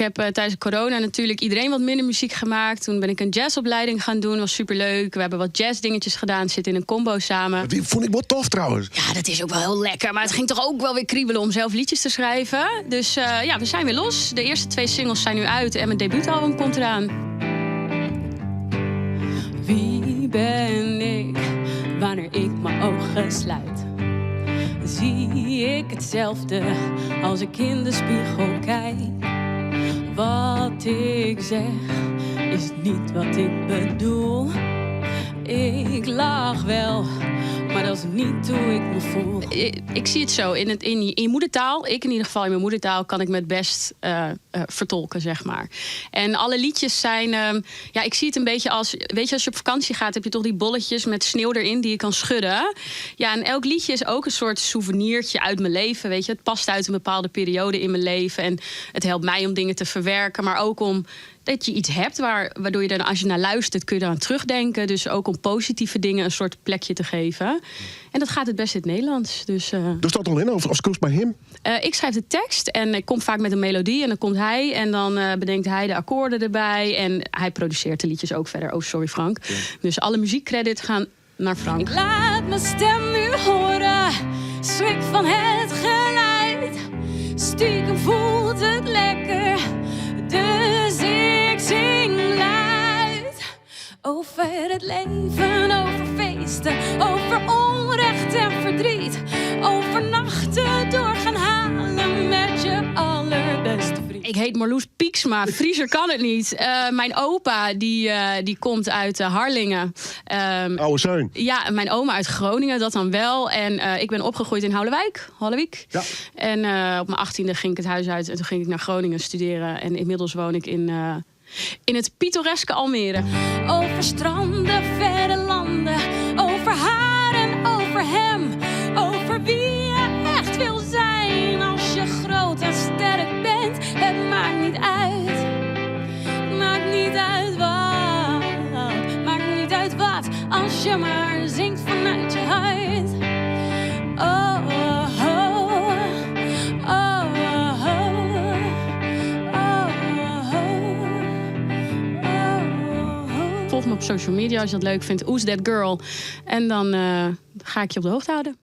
heb tijdens corona natuurlijk iedereen wat minder muziek gemaakt. Toen ben ik een jazzopleiding gaan doen. Was superleuk. We hebben wat jazzdingetjes gedaan. Zitten in een combo samen. Die vond ik wel tof trouwens. Ja, dat is ook wel heel lekker. Maar het ging toch ook wel weer kriebelen om zelf liedjes te schrijven. Dus we zijn weer los. De eerste 2 singles zijn nu uit en mijn debuutalbum komt eraan. Wie ben ik wanneer ik mijn ogen sluit? Zie ik hetzelfde als ik in de spiegel kijk. Wat ik zeg is niet wat ik bedoel. Ik lach wel, maar dat is niet hoe ik me voel. Ik zie het zo, in je moedertaal, ik in ieder geval in mijn moedertaal, kan ik me het best vertolken, zeg maar. En alle liedjes zijn, ik zie het een beetje als, weet je, als je op vakantie gaat, heb je toch die bolletjes met sneeuw erin die je kan schudden. Ja, en elk liedje is ook een soort souvenirtje uit mijn leven, weet je. Het past uit een bepaalde periode in mijn leven en het helpt mij om dingen te verwerken, maar ook om dat je iets hebt waardoor je dan, als je naar luistert, kun je eraan terugdenken. Dus ook om positieve dingen een soort plekje te geven. En dat gaat het best in het Nederlands. Dus dat al in, als koos bij hem? Ik schrijf de tekst en ik kom vaak met een melodie. En dan komt hij en dan bedenkt hij de akkoorden erbij. En hij produceert de liedjes ook verder. Oh, sorry Frank. Ja. Dus alle muziekcredits gaan naar Frank. Ik laat mijn stem nu horen. Schrik van het geluid. Stiekem voelt het lekker. Dus ik zing luid over het leven, over feesten, over onrecht en verdriet, over nachten door gaan halen met je allerbeste vriend. Ik heet Marloes Pieksma, Frieser kan het niet. Mijn opa die komt uit Harlingen. Oude Zeun. Ja, mijn oma uit Groningen, dat dan wel. En ik ben opgegroeid in Houwelwijk. Ja. En op mijn 18e ging ik het huis uit en toen ging ik naar Groningen studeren. En inmiddels woon ik in het pittoreske Almere. Over stranden, verre landen, over haar en over hem. Over wie je echt wil zijn als je groot en sterk bent. Het maakt niet uit. Maakt niet uit wat. Maakt niet uit wat. Als je maar zingt vanuit je hart. Oh, oh, oh. Oh, oh, oh. Volg me op social media als je dat leuk vindt. Who's That Girl? En dan ga ik je op de hoogte houden.